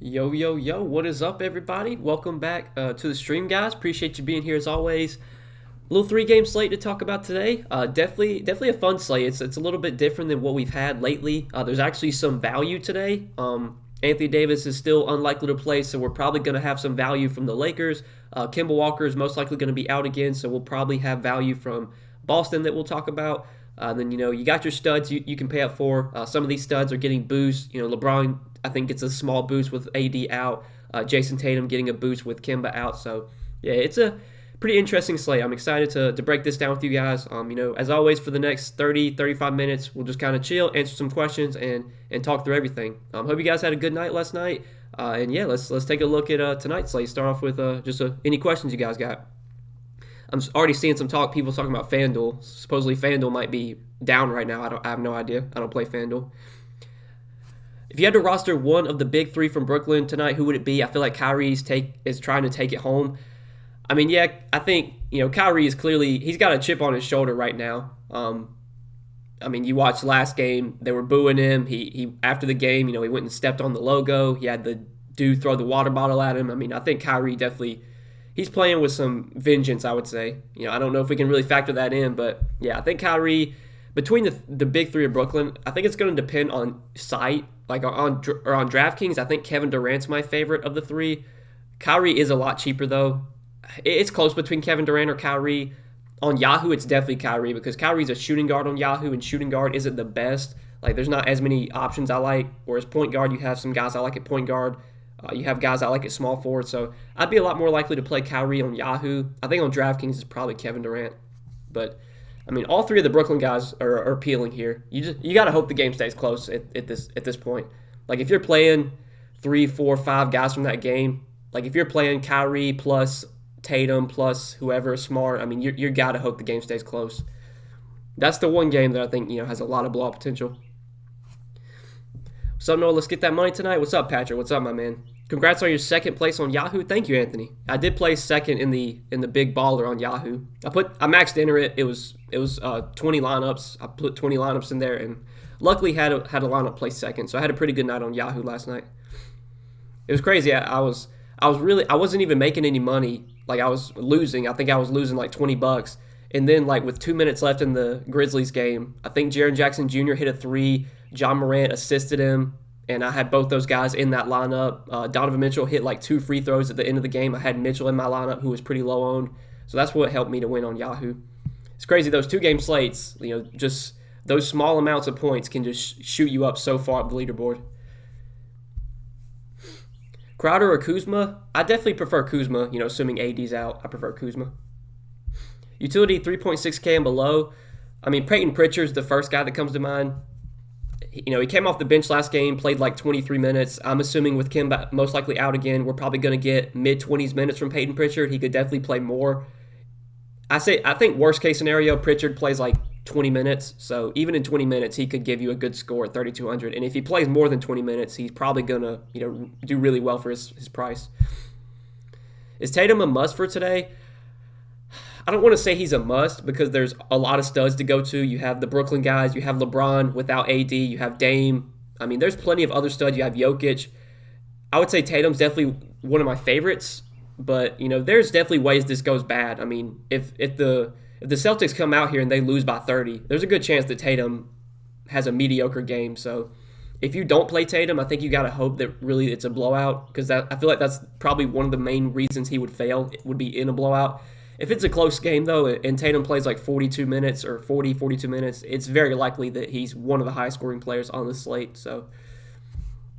Yo, yo, yo, what is up, everybody? Welcome back to the stream, guys. Appreciate you being here as always. Little three-game slate to talk about today. Definitely a fun slate. It's a little bit different than what we've had lately. There's actually some value today. Anthony Davis is still unlikely to play, so we're probably going to have some value from the Lakers. Kemba Walker is most likely going to be out again, so we'll probably have value from Boston that we'll talk about. Then you got your studs you can pay up for. Some of these studs are getting boosts. LeBron I think gets a small boost with AD out. Jason Tatum getting a boost with Kemba out. So yeah, it's a pretty interesting slate. I'm excited to break this down with you guys. As always, for the next 35 minutes, we'll just kind of chill, answer some questions, and talk through everything. Hope you guys had a good night last night. And yeah, let's take a look at tonight's slate. Start off with any questions you guys got. I'm already seeing some people talking about FanDuel. Supposedly FanDuel might be down right now. I have no idea. I don't play FanDuel. If you had to roster one of the big three from Brooklyn tonight, who would it be? I feel like Kyrie is trying to take it home. I mean, yeah, I think Kyrie is clearly he's got a chip on his shoulder right now. You watched last game; they were booing him. He after the game, he went and stepped on the logo. He had the dude throw the water bottle at him. I mean, I think Kyrie definitely he's playing with some vengeance, I would say. I don't know if we can really factor that in, but yeah, I think Kyrie between the big three of Brooklyn, I think it's going to depend on site. Like on Draftkings, I think Kevin Durant's my favorite of the three. Kyrie is a lot cheaper though. It's close between Kevin Durant or Kyrie. On Yahoo, it's definitely Kyrie because Kyrie's a shooting guard on Yahoo, and shooting guard isn't the best. Like there's not as many options I like. Whereas point guard, you have some guys I like at point guard. You have guys I like at small forward. So I'd be a lot more likely to play Kyrie on Yahoo. I think on Draftkings it's probably Kevin Durant. But I mean, all three of the Brooklyn guys are appealing here. You got to hope the game stays close at this point. Like if you're playing 3, 4, 5 guys from that game, like if you're playing Kyrie plus Tatum plus whoever is smart, I mean you got to hope the game stays close. That's the one game that I think has a lot of blowout potential. What's up, Noah? Let's get that money tonight. What's up, Patrick? What's up, my man? Congrats on your second place on Yahoo. Thank you, Anthony. I did place second in the big baller on Yahoo. I maxed enter it. It was 20 lineups. I put 20 lineups in there and luckily had a lineup place second. So I had a pretty good night on Yahoo last night. It was crazy. I wasn't even making any money. Like I was losing. I think I was losing like $20. And then like with 2 minutes left in the Grizzlies game, I think Jaren Jackson Jr. hit a 3. John Morant assisted him. And I had both those guys in that lineup. Donovan Mitchell hit like 2 free throws at the end of the game. I had Mitchell in my lineup, who was pretty low owned. So that's what helped me to win on Yahoo. It's crazy. Those 2-game slates, just those small amounts of points can just shoot you up so far up the leaderboard. Crowder or Kuzma? I definitely prefer Kuzma, assuming AD's out. I prefer Kuzma. Utility 3.6K and below. I mean, Peyton Pritchard's the first guy that comes to mind. He came off the bench last game, played like 23 minutes. I'm assuming with Kemba most likely out again, we're probably going to get mid-20s minutes from Peyton Pritchard. He could definitely play more. I think worst case scenario, Pritchard plays like 20 minutes. So even in 20 minutes, he could give you a good score at 3,200. And if he plays more than 20 minutes, he's probably going to do really well for his price. Is Tatum a must for today? I don't want to say he's a must because there's a lot of studs to go to. You have the Brooklyn guys. You have LeBron without AD. You have Dame. I mean, there's plenty of other studs. You have Jokic. I would say Tatum's definitely one of my favorites, but, there's definitely ways this goes bad. I mean, if the Celtics come out here and they lose by 30, there's a good chance that Tatum has a mediocre game. So if you don't play Tatum, I think you got to hope that really it's a blowout because I feel like that's probably one of the main reasons he would fail. It would be in a blowout. If it's a close game, though, and Tatum plays like 42 minutes or 42 minutes, it's very likely that he's one of the highest-scoring players on the slate. So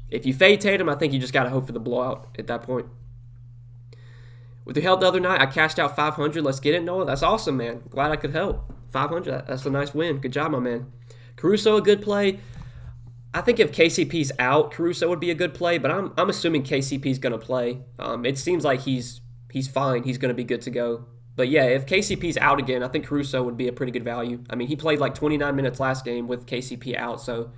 if you fade Tatum, I think you just got to hope for the blowout at that point. With your help the other night, I cashed out 500. Let's get it, Noah. That's awesome, man. Glad I could help. 500, that's a nice win. Good job, my man. Caruso, a good play. I think if KCP's out, Caruso would be a good play, but I'm assuming KCP's going to play. It seems like he's fine. He's going to be good to go. But yeah, if KCP's out again, I think Caruso would be a pretty good value. I mean, he played like 29 minutes last game with KCP out, so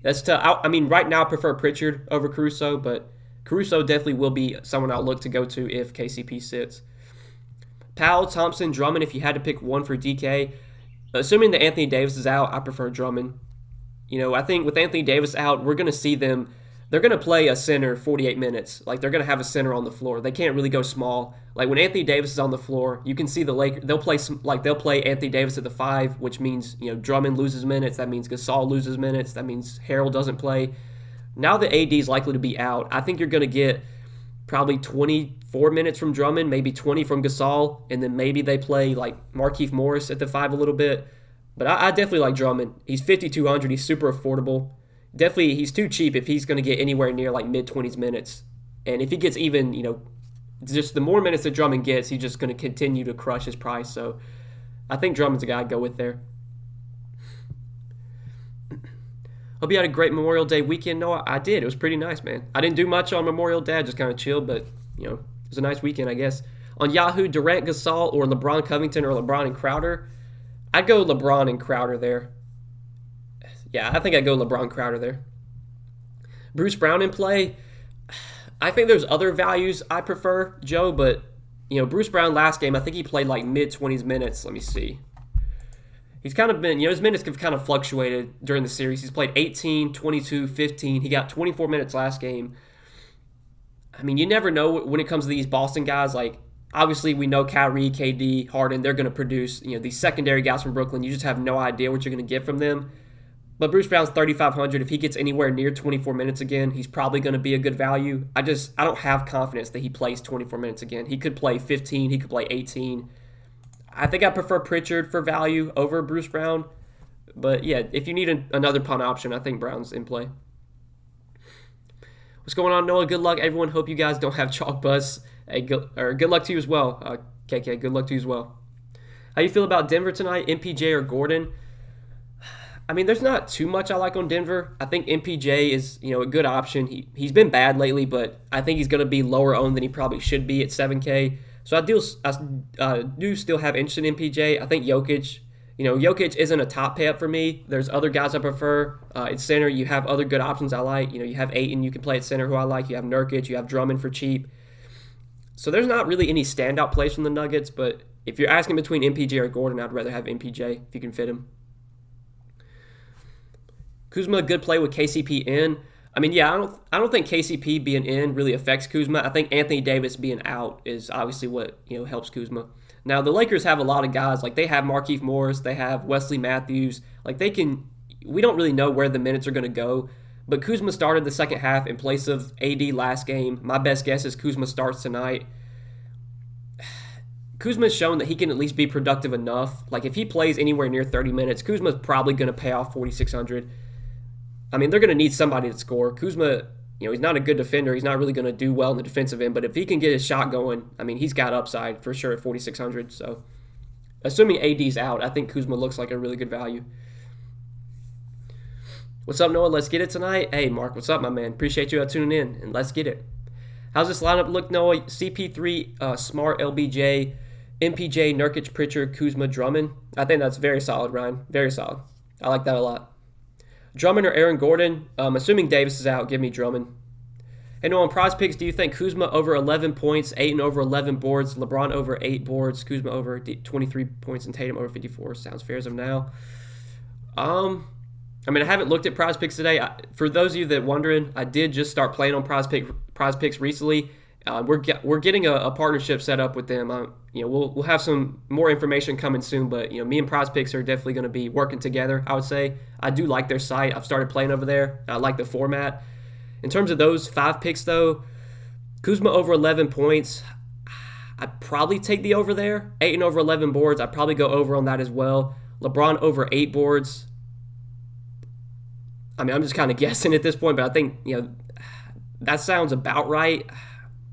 that's tough. I mean, right now I prefer Pritchard over Caruso, but Caruso definitely will be someone I'll look to go to if KCP sits. Powell, Thompson, Drummond, if you had to pick one for DK, assuming that Anthony Davis is out, I prefer Drummond. I think with Anthony Davis out, we're going to see them they're going to play a center 48 minutes. Like they're going to have a center on the floor. They can't really go small. Like when Anthony Davis is on the floor, you can see the Lakers. They'll play Anthony Davis at the 5, which means Drummond loses minutes. That means Gasol loses minutes. That means Harrell doesn't play. Now that AD is likely to be out, I think you're going to get probably 24 minutes from Drummond, maybe 20 from Gasol, and then maybe they play like Markieff Morris at the 5 a little bit. But I definitely like Drummond. He's 5,200. He's super affordable. Definitely, he's too cheap if he's going to get anywhere near like mid-20s minutes. And if he gets even, just the more minutes that Drummond gets, he's just going to continue to crush his price. So I think Drummond's a guy I'd go with there. Hope you had a great Memorial Day weekend. No, I did. It was pretty nice, man. I didn't do much on Memorial Day. I just kind of chilled, but, it was a nice weekend, I guess. On Yahoo, Durant, Gasol, or LeBron Covington, or LeBron and Crowder. I'd go LeBron and Crowder there. Yeah, I think I'd go LeBron Crowder there. Bruce Brown in play. I think there's other values I prefer, Joe, but, Bruce Brown last game, I think he played like mid-20s minutes. Let me see. He's kind of been, his minutes have kind of fluctuated during the series. He's played 18, 22, 15. He got 24 minutes last game. I mean, you never know when it comes to these Boston guys. Like, obviously, we know Kyrie, KD, Harden, they're going to produce, these secondary guys from Brooklyn. You just have no idea what you're going to get from them. But Bruce Brown's 3,500. If he gets anywhere near 24 minutes again, he's probably going to be a good value. I don't have confidence that he plays 24 minutes again. He could play 15. He could play 18. I think I prefer Pritchard for value over Bruce Brown. But, yeah, if you need another punt option, I think Brown's in play. What's going on, Noah? Good luck, everyone. Hope you guys don't have chalk buzz. Hey, good luck to you as well. KK, good luck to you as well. How you feel about Denver tonight, MPJ or Gordon? I mean, there's not too much I like on Denver. I think MPJ is, a good option. He's been bad lately, but I think he's going to be lower owned than he probably should be at 7K. So I do still have interest in MPJ. I think Jokic, Jokic isn't a top pay up for me. There's other guys I prefer. At center, you have other good options I like. You have Aiden, you can play at center who I like. You have Nurkic, you have Drummond for cheap. So there's not really any standout plays from the Nuggets, but if you're asking between MPJ or Gordon, I'd rather have MPJ if you can fit him. Kuzma, a good play with KCP in. I mean, yeah, I don't think KCP being in really affects Kuzma. I think Anthony Davis being out is obviously what helps Kuzma. Now the Lakers have a lot of guys, like they have Markieff Morris, they have Wesley Matthews. Like we don't really know where the minutes are going to go. But Kuzma started the second half in place of AD last game. My best guess is Kuzma starts tonight. Kuzma's shown that he can at least be productive enough. Like if he plays anywhere near 30 minutes, Kuzma's probably going to pay off 4,600. I mean, they're going to need somebody to score. Kuzma, he's not a good defender. He's not really going to do well in the defensive end. But if he can get his shot going, I mean, he's got upside for sure at 4,600. So, assuming AD's out, I think Kuzma looks like a really good value. What's up, Noah? Let's get it tonight. Hey, Mark, what's up, my man? Appreciate you tuning in, and let's get it. How's this lineup look, Noah? CP3, Smart, LBJ, MPJ, Nurkic, Pritchard, Kuzma, Drummond. I think that's very solid, Ryan. Very solid. I like that a lot. Drummond or Aaron Gordon? Assuming Davis is out, give me Drummond. Hey, Noah, on Prize Picks, do you think Kuzma over 11 points, Aiden over 11 boards, LeBron over 8 boards, Kuzma over 23 points, and Tatum over 54? Sounds fair as of now. I mean, I haven't looked at Prize Picks today. For those of you that are wondering, I did just start playing on Prize Picks recently. We're getting a partnership set up with them. We'll have some more information coming soon, but me and Prize Picks are definitely going to be working together. I would say I do like their site. I've started playing over there. I like the format. In terms of those 5 picks, though, Kuzma over 11 points. I'd probably take the over there. Aiden over 11 boards. I'd probably go over on that as well. LeBron over 8 boards. I mean, I'm just kind of guessing at this point, but I think that sounds about right.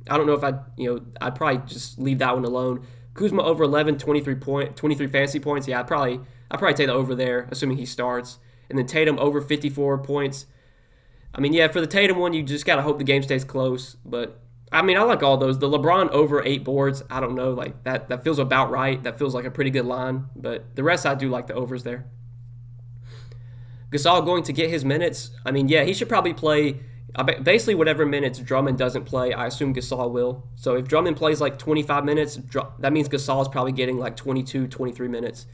I don't know if I'd probably just leave that one alone. Kuzma over 11, 23 fantasy points. Yeah, I'd probably take the over there, assuming he starts. And then Tatum over 54 points. I mean, yeah, for the Tatum one, you just got to hope the game stays close. But, I mean, I like all those. The LeBron over 8 boards, I don't know. Like, that feels about right. That feels like a pretty good line. But the rest, I do like the overs there. Gasol going to get his minutes. I mean, yeah, he should probably play basically whatever minutes Drummond doesn't play, I assume Gasol will. So if Drummond plays like 25 minutes, that means Gasol is probably getting like 22, 23 minutes.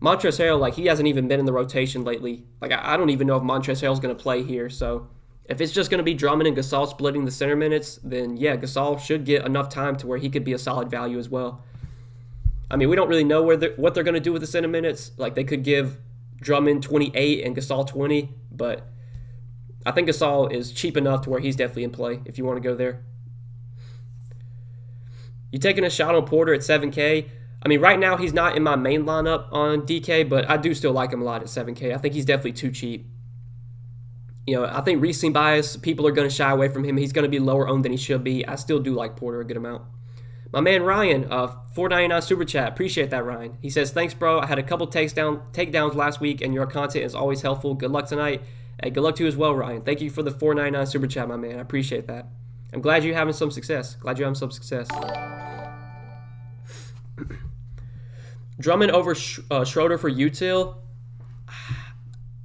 Montrezl Harrell, like he hasn't even been in the rotation lately. Like I don't even know if Montrezl Harrell is going to play here. So If it's just going to be Drummond and Gasol splitting the center minutes, then yeah, Gasol should get enough time to where he could be a solid value as well. I mean, we don't really know what they're going to do with the center minutes. Like, they could give Drummond 28 and Gasol 20, but I think Gasol is cheap enough to where he's definitely in play if you want to go there. You taking a shot on Porter at 7K? I mean, right now he's not in my main lineup on DK, but I do still like him a lot at 7K. I think he's definitely too cheap. I think recency bias, people are going to shy away from him. He's going to be lower owned than he should be. I still do like Porter a good amount. My man Ryan, $4.99 super chat. Appreciate that, Ryan. He says, thanks, bro. I had a couple takedowns last week, and your content is always helpful. Good luck tonight. Hey, good luck to you as well, Ryan. Thank you for the $4.99 super chat, my man. I appreciate that. I'm glad you're having some success. Drummond over Schroeder for util.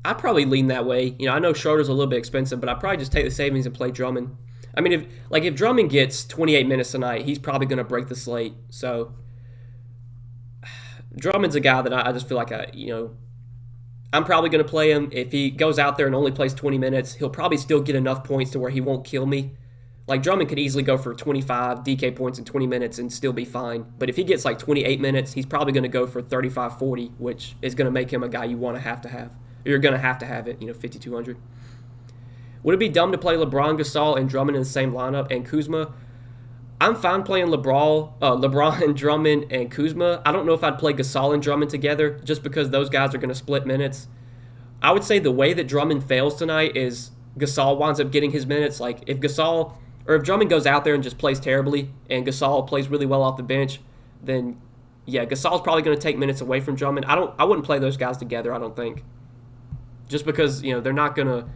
I'd probably lean that way. I know Schroeder's a little bit expensive, but I'd probably just take the savings and play Drummond. I mean, if Drummond gets 28 minutes tonight, he's probably going to break the slate. So Drummond's a guy that I just feel like I'm probably going to play him. If he goes out there and only plays 20 minutes, he'll probably still get enough points to where he won't kill me. Like, Drummond could easily go for 25 DK points in 20 minutes and still be fine. But if he gets like 28 minutes, he's probably going to go for 35, 40, which is going to make him a guy you want to have. You're going to have it, 5,200. Would it be dumb to play LeBron, Gasol, and Drummond in the same lineup and Kuzma? I'm fine playing LeBron, Drummond, and Kuzma. I don't know if I'd play Gasol and Drummond together just because those guys are going to split minutes. I would say the way that Drummond fails tonight is Gasol winds up getting his minutes. Like, if Drummond goes out there and just plays terribly and Gasol plays really well off the bench, then yeah, Gasol's probably going to take minutes away from Drummond. I wouldn't play those guys together, I don't think. Just because, they're not going to...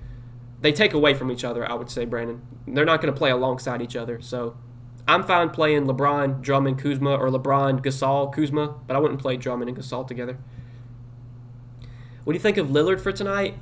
They take away from each other, I would say, Brandon. They're not going to play alongside each other. So I'm fine playing LeBron, Drummond, Kuzma, or LeBron, Gasol, Kuzma, but I wouldn't play Drummond and Gasol together. What do you think of Lillard for tonight?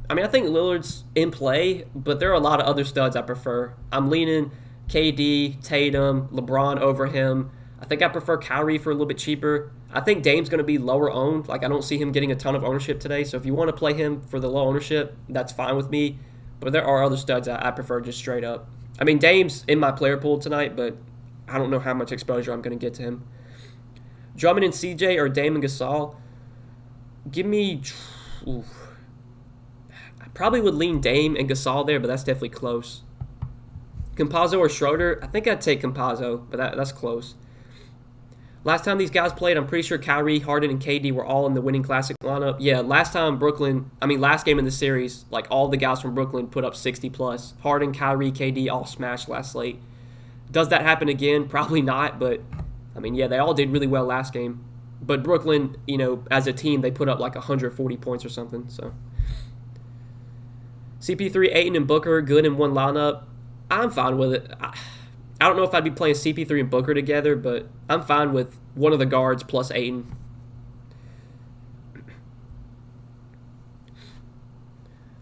I mean, I think Lillard's in play, but there are a lot of other studs I prefer. I'm leaning KD, Tatum, LeBron over him. I think I prefer Kyrie for a little bit cheaper. I think Dame's going to be lower owned. Like, I don't see him getting a ton of ownership today. So if you want to play him for the low ownership, that's fine with me. But there are other studs I prefer just straight up. I mean, Dame's in my player pool tonight, but I don't know how much exposure I'm going to get to him. Drummond and CJ or Dame and Gasol? Give me... I probably would lean Dame and Gasol there, but that's definitely close. Campazzo or Schroeder? I think I'd take Campazzo, but that's close. Last time these guys played, I'm pretty sure Kyrie, Harden, and KD were all in the winning Classic lineup. Yeah, last game in the series, like, all the guys from Brooklyn put up 60+. Harden, Kyrie, KD all smashed last slate. Does that happen again? Probably not, but, I mean, yeah, they all did really well last game. But Brooklyn, as a team, they put up like 140 points or something, so. CP3, Aiden, and Booker, good in one lineup. I'm fine with it. I don't know if I'd be playing CP3 and Booker together, but I'm fine with one of the guards plus Aiden.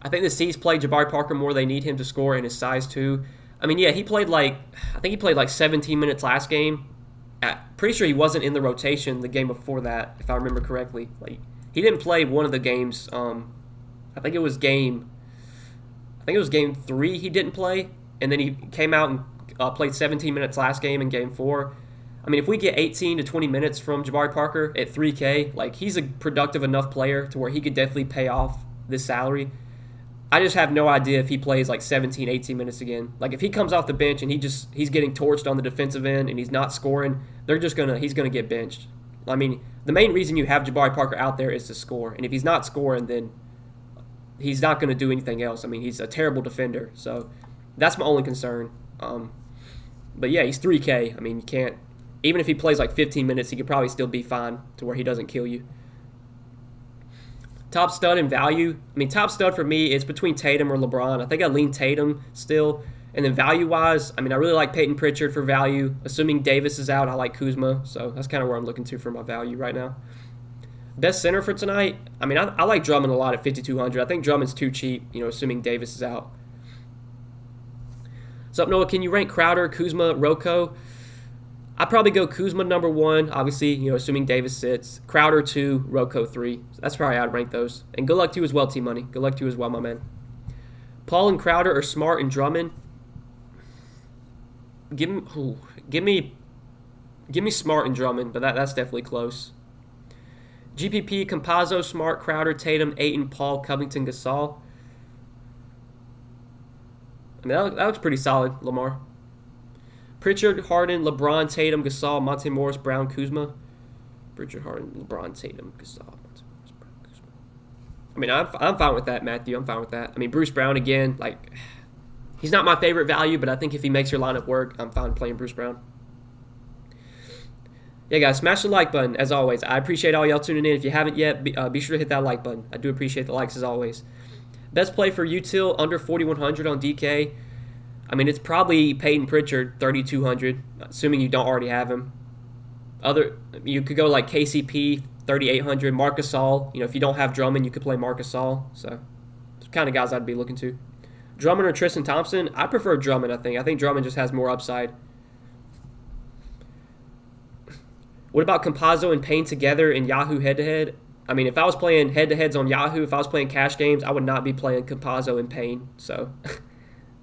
I think the C's play Jabari Parker more. They need him to score and his size too. I mean, yeah, I think he played like 17 minutes last game. Pretty sure he wasn't in the rotation the game before that, if I remember correctly. Like, he didn't play one of the games. I think it was game 3 he didn't play, and then he came out and played 17 minutes last game in game 4. I mean, if we get 18 to 20 minutes from Jabari Parker at 3K, like, he's a productive enough player to where he could definitely pay off this salary. I just have no idea if he plays like 17, 18 minutes again. Like, if he comes off the bench and he's getting torched on the defensive end and he's not scoring, he's gonna get benched. I mean, the main reason you have Jabari Parker out there is to score, and if he's not scoring, then he's not going to do anything else. I mean, he's a terrible defender, so that's my only concern. But yeah, he's 3K. I mean, you can't, even if he plays like 15 minutes, he could probably still be fine to where he doesn't kill you. Top stud and value. I mean, top stud for me is between Tatum or LeBron. I think I lean Tatum still. And then value-wise, I mean, I really like Peyton Pritchard for value. Assuming Davis is out, I like Kuzma. So that's kind of where I'm looking to for my value right now. Best center for tonight? I mean, I like Drummond a lot at 5,200. I think Drummond's too cheap, assuming Davis is out. So, Noah, can you rank Crowder, Kuzma, Rocco? I'd probably go Kuzma number 1, obviously, assuming Davis sits. Crowder 2, Rocco 3. So that's probably how I'd rank those. And good luck to you as well, T-Money. Good luck to you as well, my man. Paul and Crowder or Smart and Drummond. Give me, give me Smart and Drummond, but that's definitely close. GPP, Campazzo, Smart, Crowder, Tatum, Aiden, Paul, Covington, Gasol. I mean, that looks pretty solid, Lamar. Pritchard, Harden, LeBron, Tatum, Gasol, Monte Morris, Brown, Kuzma. Pritchard, Harden, LeBron, Tatum, Gasol, Monte Morris, Brown, Kuzma. I mean, I'm fine with that, Matthew. I'm fine with that. I mean, Bruce Brown, again, like, he's not my favorite value, but I think if he makes your lineup work, I'm fine playing Bruce Brown. Yeah, guys, smash the like button, as always. I appreciate all y'all tuning in. If you haven't yet, be sure to hit that like button. I do appreciate the likes, as always. Best play for util, under 4,100 on DK. I mean, it's probably Peyton Pritchard, 3,200, assuming you don't already have him. You could go like KCP, 3,800, Marc Gasol. If you don't have Drummond, you could play Marc Gasol. So, it's the kind of guys I'd be looking to. Drummond or Tristan Thompson? I prefer Drummond, I think. I think Drummond just has more upside. What about Campazzo and Payne together in Yahoo head-to-head? I mean, if I was playing head-to-heads on Yahoo, if I was playing cash games, I would not be playing Campazzo and Payne. So,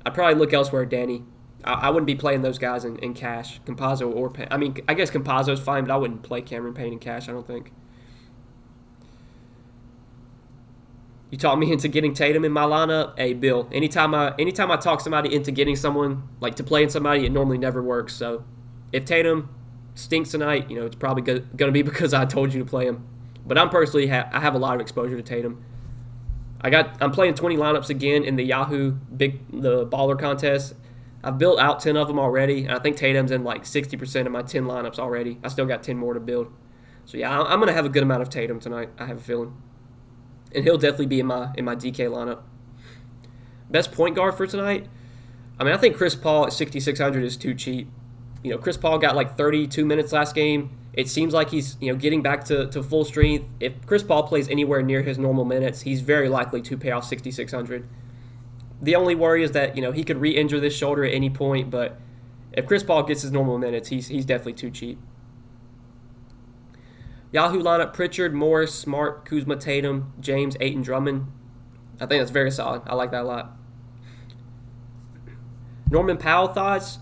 I'd probably look elsewhere, Danny. I wouldn't be playing those guys in cash, Campazzo or Payne. I mean, I guess Campazzo's fine, but I wouldn't play Cameron Payne in cash, I don't think. You talked me into getting Tatum in my lineup. Hey, Bill, anytime I talk somebody into getting someone, like to playing somebody, it normally never works. So, if Tatum stinks tonight, it's probably going to be because I told you to play him. But I'm personally I have a lot of exposure to Tatum. I'm playing 20 lineups again in the Yahoo the baller contest. I've built out 10 of them already, and I think Tatum's in like 60% of my 10 lineups already. I still got 10 more to build. So yeah, I'm going to have a good amount of Tatum tonight. I have a feeling, and he'll definitely be in my DK lineup. Best point guard for tonight. I mean, I think Chris Paul at 6,600 is too cheap. Chris Paul got like 32 minutes last game. It seems like he's getting back to full strength. If Chris Paul plays anywhere near his normal minutes, he's very likely to pay off 6,600. The only worry is that he could re-injure this shoulder at any point. But if Chris Paul gets his normal minutes, he's definitely too cheap. Yahoo lineup: Pritchard, Morris, Smart, Kuzma, Tatum, James, Aiden, Drummond. I think that's very solid. I like that a lot. Norman Powell thoughts.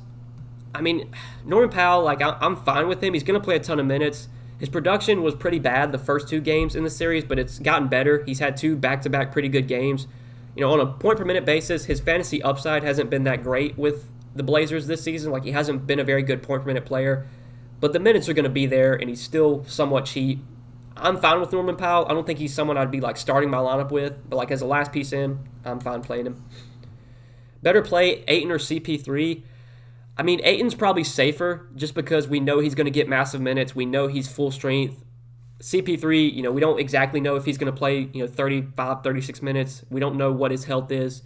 I mean, Norman Powell, I'm fine with him. He's going to play a ton of minutes. His production was pretty bad the first two games in the series, but it's gotten better. He's had two back-to-back pretty good games. On a point-per-minute basis, his fantasy upside hasn't been that great with the Blazers this season. He hasn't been a very good point-per-minute player. But the minutes are going to be there, and he's still somewhat cheap. I'm fine with Norman Powell. I don't think he's someone I'd be, starting my lineup with. But, as a last piece in, I'm fine playing him. Better play, Aiden or CP3. I mean, Aiton's probably safer just because we know he's going to get massive minutes. We know he's full strength. CP3, we don't exactly know if he's going to play, 35, 36 minutes. We don't know what his health is.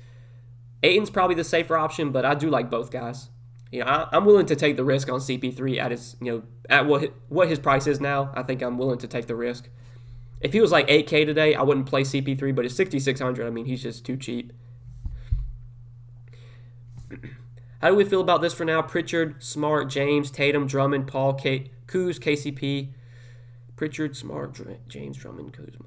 Aiton's probably the safer option, but I do like both guys. I'm willing to take the risk on CP3 at his, at what his price is now. I think I'm willing to take the risk. If he was like 8K today, I wouldn't play CP3, but at 6,600, I mean, he's just too cheap. How do we feel about this for now? Pritchard, Smart, James, Tatum, Drummond, Paul, Kuz, KCP. Pritchard, Smart, James, Drummond, Kuzma.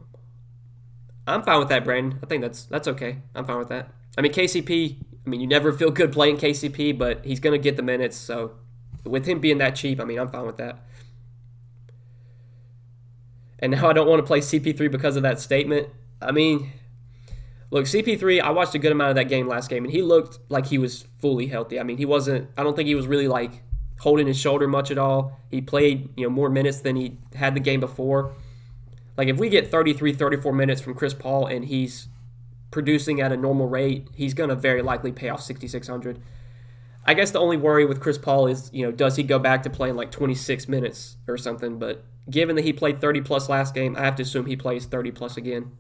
I'm fine with that, Brandon. I think that's okay. I'm fine with that. I mean, KCP, you never feel good playing KCP, but he's going to get the minutes. So with him being that cheap, I'm fine with that. And now I don't want to play CP3 because of that statement. Look, CP3, I watched a good amount of that game last game, and he looked like he was fully healthy. I don't think he was really, holding his shoulder much at all. He played, more minutes than he had the game before. If we get 33, 34 minutes from Chris Paul and he's producing at a normal rate, he's going to very likely pay off 6,600. I guess the only worry with Chris Paul is, does he go back to playing 26 minutes or something? But given that he played 30-plus last game, I have to assume he plays 30-plus again.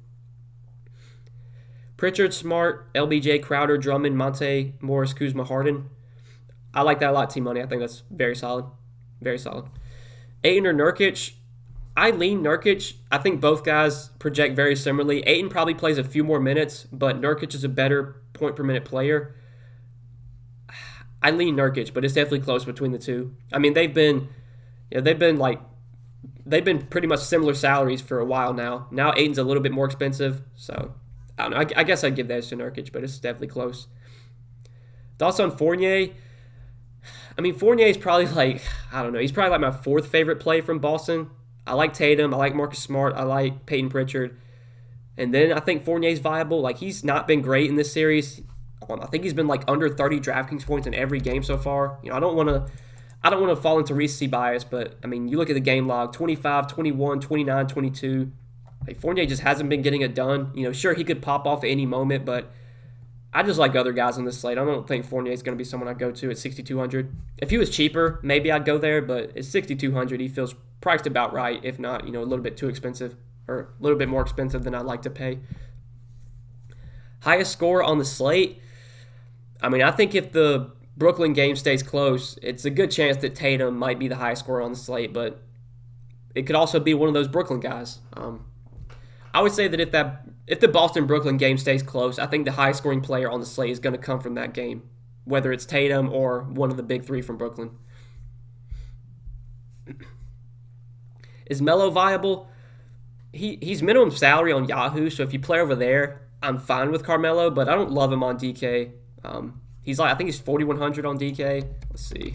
Pritchard, Smart, LBJ, Crowder, Drummond, Monte, Morris, Kuzma, Harden. I like that a lot, T-Money. I think that's very solid. Very solid. Aiden or Nurkic? I lean Nurkic. I think both guys project very similarly. Aiden probably plays a few more minutes, but Nurkic is a better point-per-minute player. I lean Nurkic, but it's definitely close between the two. They've been pretty much similar salaries for a while now. Now Aiden's a little bit more expensive, so I don't know. I guess I'd give that to Nurkic, but it's definitely close. Thoughts on Fournier? I mean, Fournier is probably like, I don't know, he's probably like my fourth favorite play from Boston. I like Tatum. I like Marcus Smart. I like Peyton Pritchard. And then I think Fournier's viable. Like, he's not been great in this series. I think he's been like under 30 DraftKings points in every game so far. I don't want to fall into recency bias, but I mean, you look at the game log, 25, 21, 29, 22. Like, Fournier just hasn't been getting it done. Sure, he could pop off at any moment, but I just like other guys on this slate. I don't think Fournier is going to be someone I'd go to at 6,200. If he was cheaper, maybe I'd go there, but at 6,200, he feels priced about right, if not, a little bit too expensive, or a little bit more expensive than I'd like to pay. Highest score on the slate? I mean, I think if the Brooklyn game stays close, it's a good chance that Tatum might be the highest scorer on the slate, but it could also be one of those Brooklyn guys. I would say that if the Boston-Brooklyn game stays close, I think the highest scoring player on the slate is going to come from that game, whether it's Tatum or one of the big three from Brooklyn. Is Melo viable? He's minimum salary on Yahoo, so if you play over there, I'm fine with Carmelo, but I don't love him on DK. I think he's 4,100 on DK. Let's see.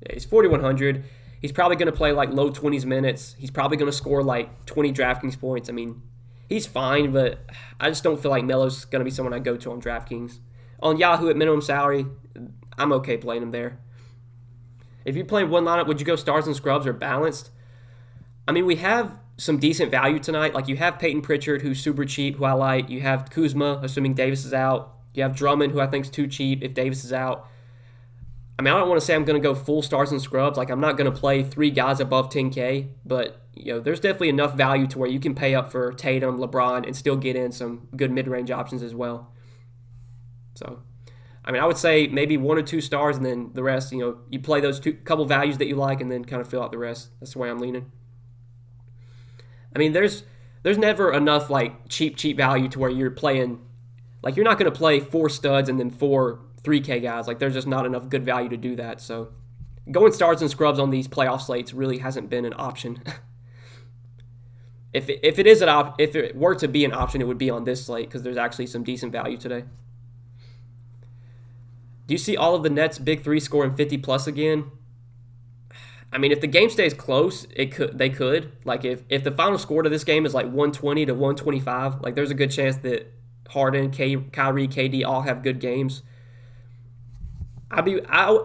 Yeah, he's 4,100. He's probably going to play like low 20s minutes. He's probably going to score like 20 DraftKings points. I mean, he's fine, but I just don't feel like Melo's going to be someone I go to on DraftKings. On Yahoo at minimum salary, I'm okay playing him there. If you're playing one lineup, would you go stars and scrubs or balanced? I mean, we have some decent value tonight. Like, you have Peyton Pritchard, who's super cheap, who I like. You have Kuzma, assuming Davis is out. You have Drummond, who I think is too cheap if Davis is out. I mean, I don't want to say I'm going to go full stars and scrubs. Like, I'm not going to play three guys above 10K, but there's definitely enough value to where you can pay up for Tatum, LeBron, and still get in some good mid-range options as well. So, I mean, I would say maybe one or two stars, and then the rest, you play those couple values that you like, and then kind of fill out the rest. That's the way I'm leaning. I mean, there's never enough like cheap value to where you're playing. Like, you're not going to play four studs and then four 3K guys. Like, there's just not enough good value to do that. So, going stars and scrubs on these playoff slates really hasn't been an option. If it were to be an option, it would be on this slate because there's actually some decent value today. Do you see all of the Nets' big three scoring 50 plus again? I mean, if the game stays close, they could. Like, if the final score to this game is like 120 to 125, like, there's a good chance that Harden, Kyrie, KD all have good games. I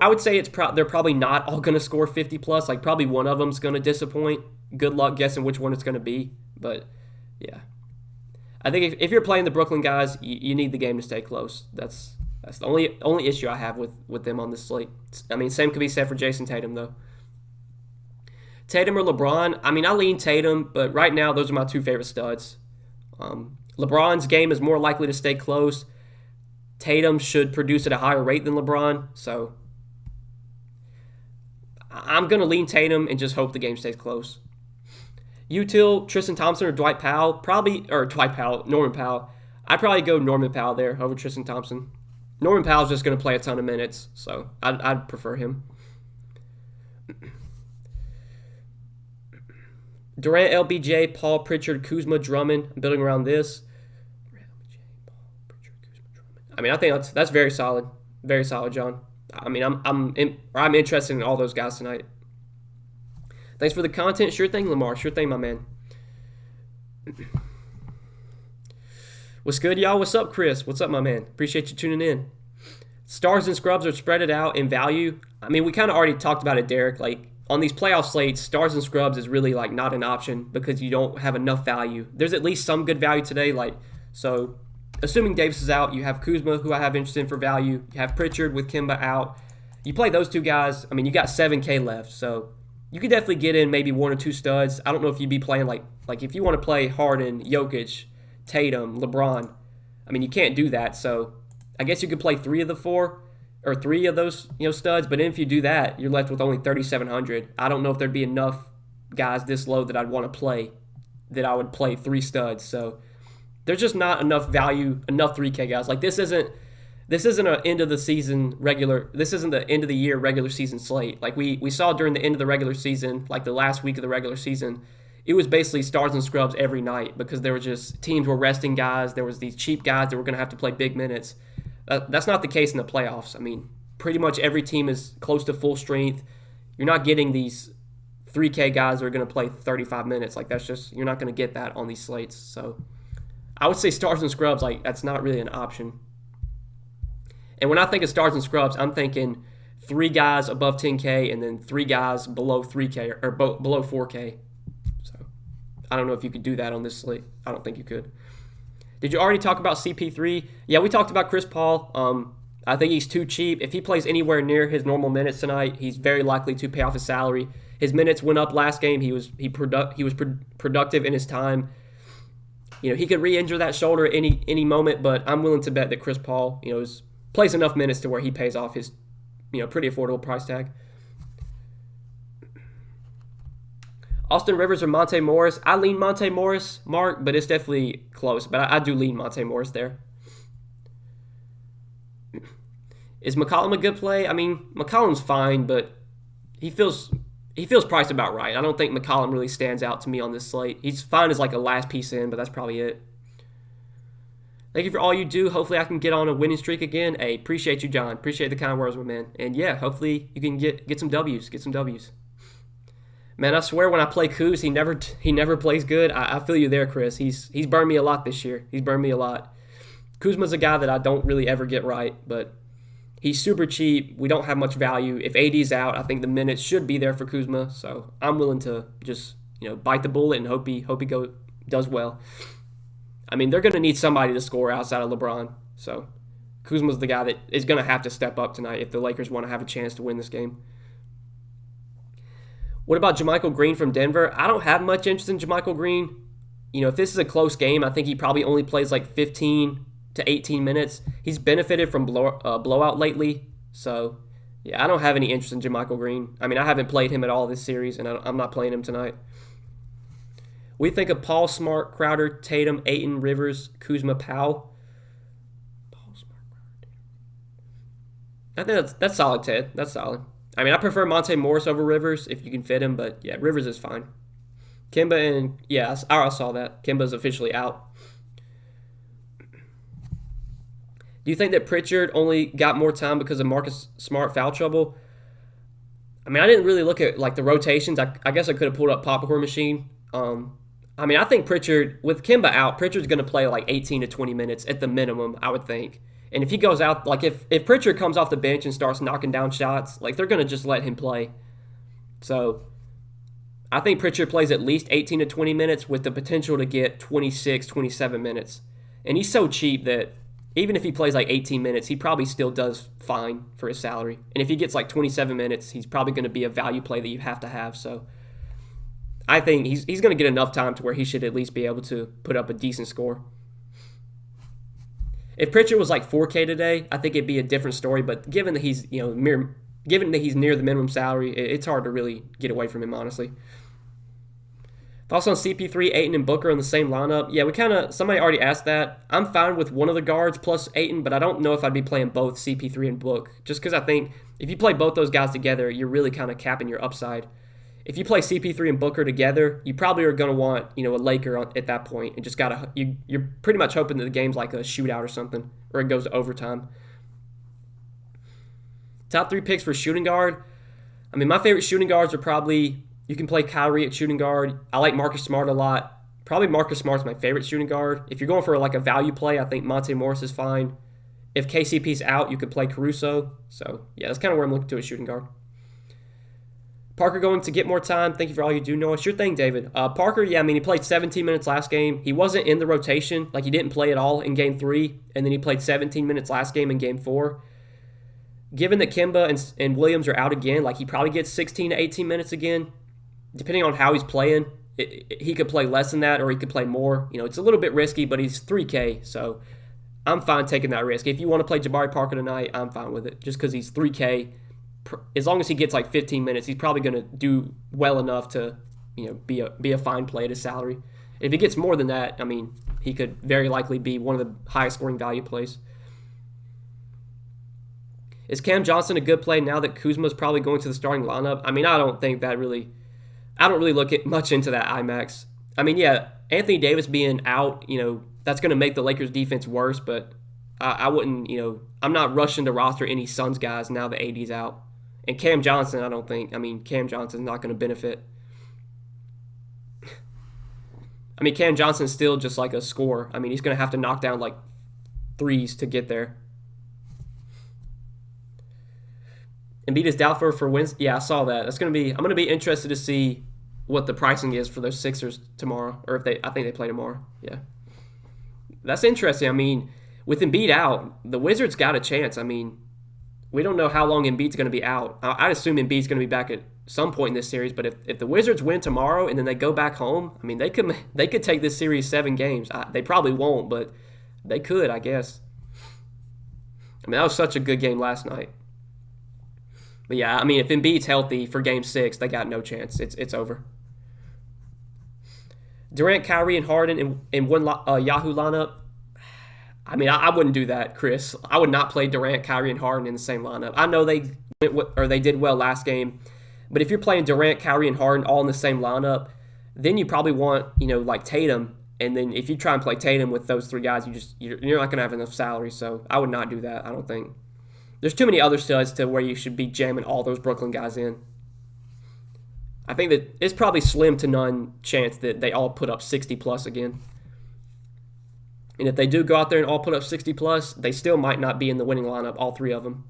would say they're probably not all going to score 50 plus. Like, probably one of them's going to disappoint. Good luck guessing which one it's going to be. But yeah, I think if you're playing the Brooklyn guys, you need the game to stay close. That's the only issue I have with them on this slate. I mean, same could be said for Jason Tatum though. Tatum or LeBron? I mean, I lean Tatum, but right now those are my two favorite studs. LeBron's game is more likely to stay close. Tatum should produce at a higher rate than LeBron, so I'm going to lean Tatum and just hope the game stays close. Util, Tristan Thompson, or Norman Powell. I'd probably go Norman Powell there over Tristan Thompson. Norman Powell's just going to play a ton of minutes, so I'd prefer him. Durant, LBJ, Paul, Pritchard, Kuzma, Drummond. I'm building around this. I mean, I think that's very solid. Very solid, John. I mean, I'm interested in all those guys tonight. Thanks for the content. Sure thing, Lamar. Sure thing, my man. What's good, y'all? What's up, Chris? What's up, my man? Appreciate you tuning in. Stars and scrubs are spread it out in value. I mean, we kind of already talked about it, Derek. Like, on these playoff slates, stars and scrubs is really like not an option because you don't have enough value. There's at least some good value today. So assuming Davis is out, you have Kuzma, who I have interest in for value. You have Pritchard with Kemba out. You play those two guys. I mean, you got 7K left, so you could definitely get in maybe one or two studs. I don't know if you'd be playing like if you want to play Harden, Jokic, Tatum, LeBron. I mean, you can't do that. So I guess you could play three of those studs. But if you do that, you're left with only 3,700. I don't know if there'd be enough guys this low that I'd want to play that I would play three studs. So there's just not enough value, enough 3K guys. Like, this isn't an end of the season this isn't the end of the year regular season slate. Like we saw during the end of the regular season, like the last week of the regular season, it was basically stars and scrubs every night because there were just teams were resting guys. There was these cheap guys that were going to have to play big minutes. That's not the case in the playoffs. I mean, pretty much every team is close to full strength. You're not getting these 3K guys that are going to play 35 minutes. Like, that's just, you're not going to get that on these slates. So I would say stars and scrubs, like, that's not really an option. And when I think of stars and scrubs, I'm thinking 3 guys above 10K and then 3 guys below 3K or below 4K. So I don't know if you could do that on this slate. I don't think you could. Did you already talk about CP3? Yeah, we talked about Chris Paul. I think he's too cheap. If he plays anywhere near his normal minutes tonight, he's very likely to pay off his salary. His minutes went up last game. He was productive in his time. You know, he could re-injure that shoulder at any moment, but I'm willing to bet that Chris Paul, you know, plays enough minutes to where he pays off his, you know, pretty affordable price tag. Austin Rivers or Monte Morris? I lean Monte Morris, Mark, but it's definitely close. But I do lean Monte Morris there. Is McCollum a good play? I mean, McCollum's fine, but he feels priced about right. I don't think McCollum really stands out to me on this slate. He's fine as like a last piece in, but that's probably it. Thank you for all you do. Hopefully I can get on a winning streak again. Hey, appreciate you, John. Appreciate the kind words, my man. And yeah, hopefully you can get some W's. Get some W's. Man, I swear when I play Kuz, he never plays good. I feel you there, Chris. He's burned me a lot this year. He's burned me a lot. Kuzma's a guy that I don't really ever get right, but he's super cheap. We don't have much value. If AD's out, I think the minutes should be there for Kuzma. So I'm willing to just, you know, bite the bullet and hope he does well. I mean, they're going to need somebody to score outside of LeBron. So Kuzma's the guy that is going to have to step up tonight if the Lakers want to have a chance to win this game. What about JaMychal Green from Denver? I don't have much interest in JaMychal Green. You know, if this is a close game, I think he probably only plays like 15 to 18 minutes. He's benefited from blowout lately. So, yeah, I don't have any interest in JaMychal Green. I mean, I haven't played him at all this series, and I'm not playing him tonight. We think of Paul, Smart, Crowder, Tatum, Aiden, Rivers, Kuzma, Powell. Paul, Smart, Crowder, Tatum. I think that's solid, Ted. That's solid. I mean, I prefer Monte Morris over Rivers if you can fit him, but yeah, Rivers is fine. Kemba and, yeah, I saw that. Kemba's officially out. Do you think that Pritchard only got more time because of Marcus Smart foul trouble? I mean, I didn't really look at like the rotations. I guess I could have pulled up Popcorn Machine. I mean, I think Pritchard, with Kemba out, Pritchard's going to play like 18 to 20 minutes at the minimum, I would think. And if he goes out, like if Pritchard comes off the bench and starts knocking down shots, like they're going to just let him play. So I think Pritchard plays at least 18 to 20 minutes with the potential to get 26, 27 minutes. And he's so cheap that even if he plays like 18 minutes, he probably still does fine for his salary. And if he gets like 27 minutes, he's probably going to be a value play that you have to have. So I think he's going to get enough time to where he should at least be able to put up a decent score. If Pritchard was like 4K today, I think it'd be a different story. But given that he's given that he's near the minimum salary, it's hard to really get away from him, honestly. Thoughts on CP3, Aiden, and Booker in the same lineup? Yeah, somebody already asked that. I'm fine with one of the guards plus Aiden, but I don't know if I'd be playing both CP3 and Book. Just because I think if you play both those guys together, you're really kind of capping your upside. If you play CP3 and Booker together, you probably are going to want, a Laker at that point, and just you're pretty much hoping that the game's like a shootout or something, or it goes to overtime. Top 3 picks for shooting guard. I mean, my favorite shooting guards are probably, you can play Kyrie at shooting guard. I like Marcus Smart a lot. Probably Marcus Smart's my favorite shooting guard. If you're going for like a value play, I think Monte Morris is fine. If KCP's out, you could play Caruso. So, yeah, that's kind of where I'm looking to a shooting guard. Parker going to get more time. Thank you for all you do, Noah. Sure thing, David. Parker, yeah, I mean, he played 17 minutes last game. He wasn't in the rotation. Like, he didn't play at all in Game 3, and then he played 17 minutes last game in Game 4. Given that Kemba and Williams are out again, like, he probably gets 16 to 18 minutes again. Depending on how he's playing, he could play less than that or he could play more. It's a little bit risky, but he's 3K, so I'm fine taking that risk. If you want to play Jabari Parker tonight, I'm fine with it, just because he's 3K. As long as he gets like 15 minutes, he's probably going to do well enough to, be a fine play at his salary. If he gets more than that, I mean, he could very likely be one of the highest scoring value plays. Is Cam Johnson a good play now that Kuzma's probably going to the starting lineup? I mean, I don't think that really. I don't really look at much into that IMAX. I mean, yeah, Anthony Davis being out, that's going to make the Lakers defense worse, but I wouldn't, I'm not rushing to roster any Suns guys now that AD's out. And Cam Johnson, Cam Johnson's not going to benefit. Cam Johnson's still just like a scorer. He's going to have to knock down like threes to get there. Embiid is doubtful for Wednesday. Yeah, I saw that. I'm going to be interested to see what the pricing is for those Sixers tomorrow, or I think they play tomorrow. Yeah, that's interesting. With Embiid out, the Wizards got a chance. We don't know how long Embiid's going to be out. I'd assume Embiid's going to be back at some point in this series. But if the Wizards win tomorrow and then they go back home, they could take this series 7 games. They probably won't, but they could, I guess. That was such a good game last night. But yeah, if Embiid's healthy for Game 6, they got no chance. It's over. Durant, Kyrie, and Harden in one Yahoo lineup. I wouldn't do that, Chris. I would not play Durant, Kyrie, and Harden in the same lineup. I know they did well last game, but if you're playing Durant, Kyrie, and Harden all in the same lineup, then you probably want like Tatum. And then if you try and play Tatum with those 3 guys, you're not gonna have enough salary. So I would not do that. I don't think. There's too many other studs to where you should be jamming all those Brooklyn guys in. I think that it's probably slim to none chance that they all put up 60 plus again. And if they do go out there and all put up 60 plus, they still might not be in the winning lineup, all 3 of them.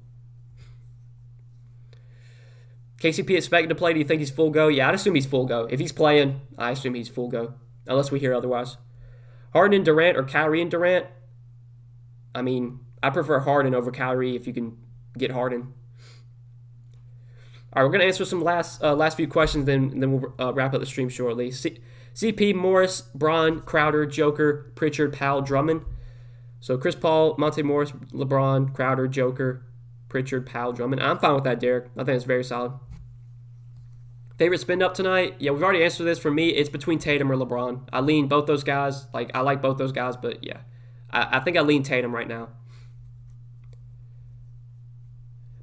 KCP expected to play. Do you think he's full go? Yeah, I'd assume he's full go. If he's playing, I assume he's full go, unless we hear otherwise. Harden and Durant or Kyrie and Durant? I prefer Harden over Kyrie if you can get Harden. All right, we're going to answer some last few questions, then we'll wrap up the stream shortly. CP, Morris, Braun, Crowder, Joker, Pritchard, Powell, Drummond. So Chris Paul, Monte Morris, LeBron, Crowder, Joker, Pritchard, Powell, Drummond. I'm fine with that, Derek. I think it's very solid. Favorite spin up tonight? Yeah, we've already answered this. For me, it's between Tatum or LeBron. I lean both those guys. I like both those guys, but yeah. I think I lean Tatum right now.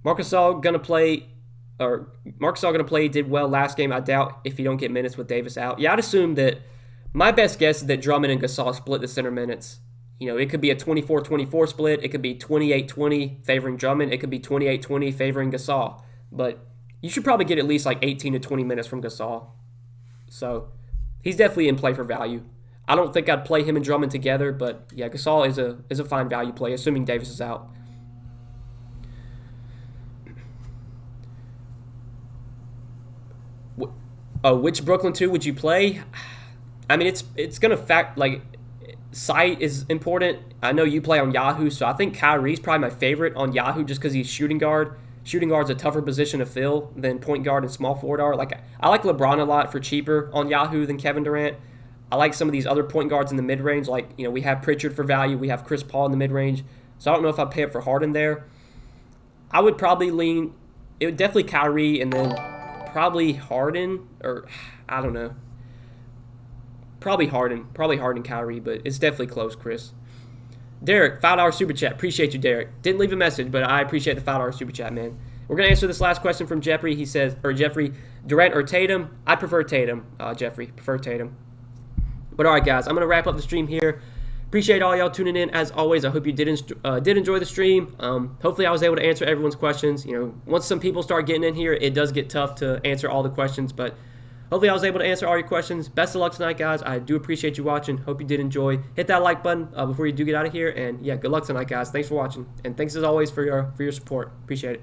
Marcus Gasol gonna play, did well last game. I doubt if you don't get minutes with Davis out. Yeah, I'd assume that my best guess is that Drummond and Gasol split the center minutes. It could be a 24-24 split. It could be 28-20 favoring Drummond. It could be 28-20 favoring Gasol. But you should probably get at least like 18 to 20 minutes from Gasol. So he's definitely in play for value. I don't think I'd play him and Drummond together, but yeah, Gasol is a fine value play, assuming Davis is out. Which Brooklyn 2 would you play? It's going to site is important. I know you play on Yahoo, so I think Kyrie's probably my favorite on Yahoo just because he's shooting guard. Shooting guard's a tougher position to fill than point guard and small forward are. I like LeBron a lot for cheaper on Yahoo than Kevin Durant. I like some of these other point guards in the mid-range. We have Pritchard for value. We have Chris Paul in the mid-range. So I don't know if I'd pay up for Harden there. I would probably lean, it would definitely Kyrie and then probably Harden, or I don't know. Probably Harden, Kyrie, but it's definitely close, Chris. Derek, $5 super chat. Appreciate you, Derek. Didn't leave a message, but I appreciate the $5 super chat, man. We're going to answer this last question from Jeffrey. He says, Jeffrey, Durant or Tatum? I prefer Tatum, Jeffrey. Prefer Tatum. But all right, guys, I'm going to wrap up the stream here. Appreciate all y'all tuning in. As always, I hope you did enjoy the stream. Hopefully, I was able to answer everyone's questions. Once some people start getting in here, it does get tough to answer all the questions, but hopefully I was able to answer all your questions. Best of luck tonight, guys. I do appreciate you watching. Hope you did enjoy. Hit that like button before you do get out of here. And yeah, good luck tonight, guys. Thanks for watching. And thanks as always for your support. Appreciate it.